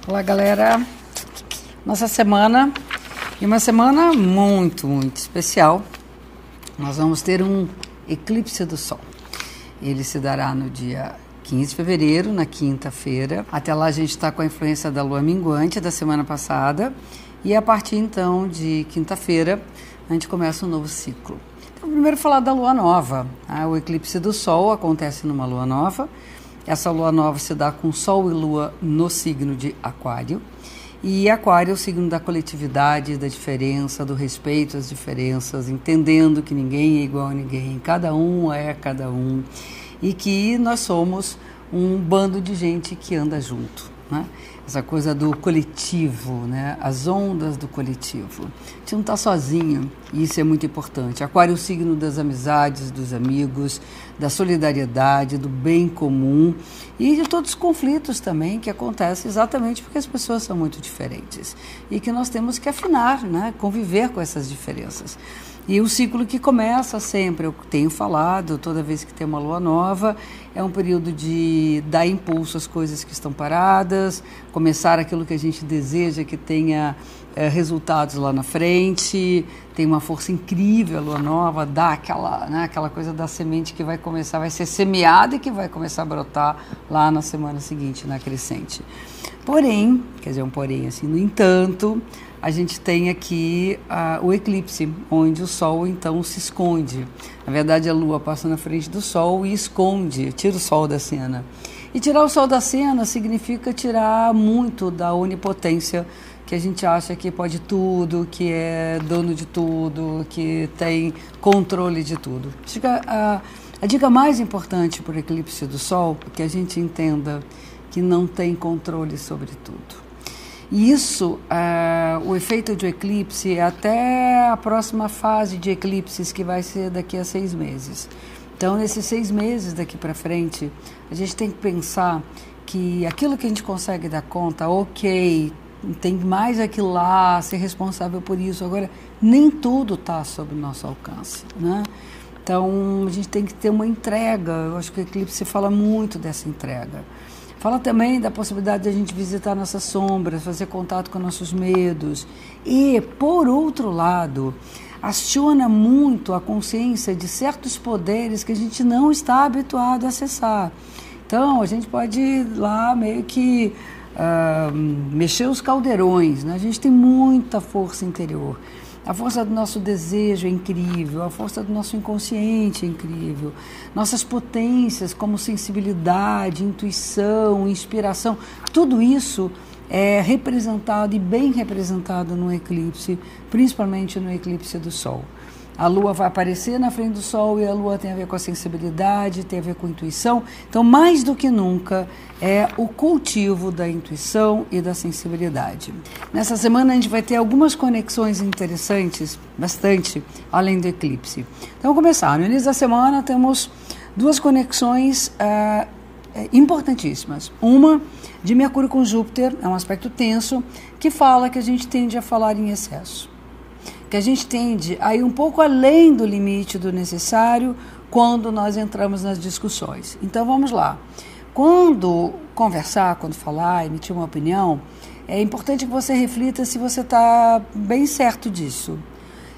Olá, galera. Nossa semana é uma semana muito especial. Nós vamos ter um eclipse do Sol. Ele se dará no dia 15 de fevereiro, na quinta-feira. Até lá a gente está com a influência da lua minguante da semana passada. E a partir então de quinta-feira a gente começa um novo ciclo. Então, primeiro falar da lua nova. O eclipse do Sol acontece numa lua nova. Essa lua nova se dá com Sol e Lua no signo de Aquário. E Aquário é o signo da coletividade, da diferença, do respeito às diferenças, entendendo que ninguém é igual a ninguém, cada um é cada um. E que nós somos um bando de gente que anda junto, né? Essa coisa do coletivo, né? As ondas do coletivo. A gente não está sozinho, e isso é muito importante. Aquário é o signo das amizades, dos amigos, da solidariedade, do bem comum e de todos os conflitos também que acontecem exatamente porque as pessoas são muito diferentes e que nós temos que afinar, né? Conviver com essas diferenças. E o ciclo que começa sempre, eu tenho falado, toda vez que tem uma lua nova, é um período de dar impulso às coisas que estão paradas, começar aquilo que a gente deseja que tenha resultados lá na frente. Tem uma força incrível a lua nova, dá aquela coisa da semente que vai começar, vai ser semeada e que vai começar a brotar lá na semana seguinte, na crescente. Porém, quer dizer, um porém assim, no entanto, a gente tem aqui o eclipse, onde o Sol então se esconde. Na verdade, a Lua passa na frente do Sol e esconde, tira o Sol da cena. E tirar o Sol da cena significa tirar muito da onipotência, que a gente acha que pode tudo, que é dono de tudo, que tem controle de tudo. A dica mais importante para o eclipse do Sol é que a gente entenda que não tem controle sobre tudo. E isso, o efeito de eclipse é até a próxima fase de eclipses, que vai ser daqui a 6 meses. Então, nesses 6 meses daqui para frente, a gente tem que pensar que aquilo que a gente consegue dar conta, ok, tem mais aquilo lá, ser responsável por isso. Agora, nem tudo está sob o nosso alcance, né? Então, a gente tem que ter uma entrega. Eu acho que o eclipse fala muito dessa entrega. Fala também da possibilidade de a gente visitar nossas sombras, fazer contato com nossos medos. E, por outro lado, aciona muito a consciência de certos poderes que a gente não está habituado a acessar. Então, a gente pode ir lá meio que mexer os caldeirões, né? A gente tem muita força interior. A força do nosso desejo é incrível, a força do nosso inconsciente é incrível. Nossas potências como sensibilidade, intuição, inspiração, tudo isso é representado e bem representado no eclipse, principalmente no eclipse do Sol. A Lua vai aparecer na frente do Sol e a Lua tem a ver com a sensibilidade, tem a ver com a intuição. Então, mais do que nunca, é o cultivo da intuição e da sensibilidade. Nessa semana a gente vai ter algumas conexões interessantes, bastante, além do eclipse. Então, vamos começar. No início da semana temos 2 conexões importantíssimas. Uma de Mercúrio com Júpiter, é um aspecto tenso, que fala que a gente tende a falar em excesso. Que a gente tende a ir um pouco além do limite do necessário quando nós entramos nas discussões. Então, vamos lá. Quando conversar, quando falar, emitir uma opinião, é importante que você reflita se você está bem certo disso.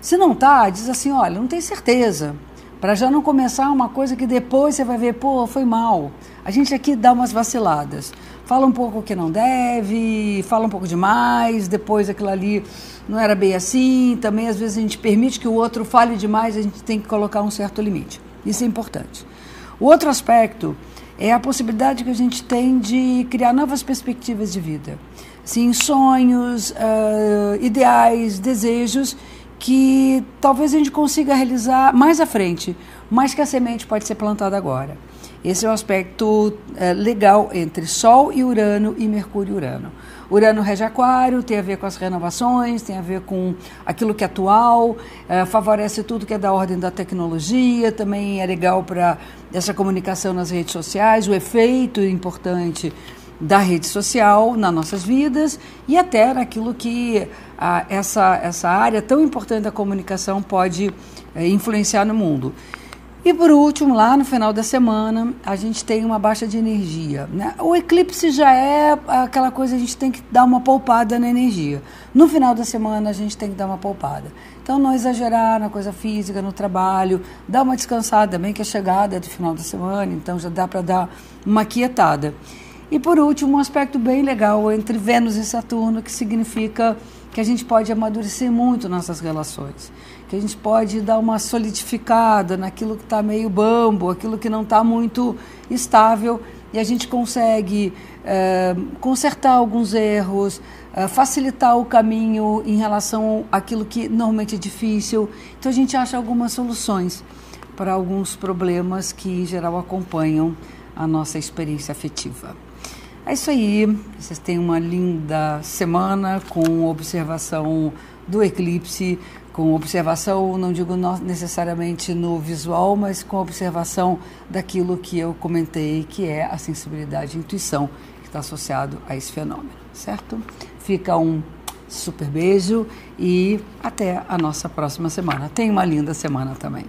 Se não está, diz assim, olha, não tem certeza, para já não começar uma coisa que depois você vai ver, pô, foi mal. A gente aqui dá umas vaciladas. Fala um pouco o que não deve, fala um pouco demais, depois aquilo ali não era bem assim. Também, às vezes, a gente permite que o outro fale demais, a gente tem que colocar um certo limite. Isso é importante. O outro aspecto é a possibilidade que a gente tem de criar novas perspectivas de vida. Sim, sonhos, ideais, desejos que talvez a gente consiga realizar mais à frente, mas que a semente pode ser plantada agora. Esse é um aspecto legal entre Sol e Urano e Mercúrio e Urano. Urano rege Aquário, tem a ver com as renovações, tem a ver com aquilo que é atual, favorece tudo que é da ordem da tecnologia, também é legal para essa comunicação nas redes sociais, o efeito importante da rede social nas nossas vidas e até naquilo que essa área tão importante da comunicação pode influenciar no mundo. E por último, lá no final da semana, a gente tem uma baixa de energia, né? O eclipse já é aquela coisa, a gente tem que dar uma poupada na energia. No final da semana, a gente tem que dar uma poupada. Então, não exagerar na coisa física, no trabalho, dar uma descansada também, que é chegada do final da semana, então já dá para dar uma quietada. E por último, um aspecto bem legal entre Vênus e Saturno, que significa que a gente pode amadurecer muito nossas relações, que a gente pode dar uma solidificada naquilo que está meio bambo, aquilo que não está muito estável, e a gente consegue consertar alguns erros, facilitar o caminho em relação àquilo que normalmente é difícil. Então a gente acha algumas soluções para alguns problemas que em geral acompanham a nossa experiência afetiva. É isso aí, vocês têm uma linda semana com observação do eclipse, com observação, não digo necessariamente no visual, mas com observação daquilo que eu comentei, que é a sensibilidade e a intuição que está associado a esse fenômeno, certo? Fica um super beijo e até a nossa próxima semana. Tenha uma linda semana também.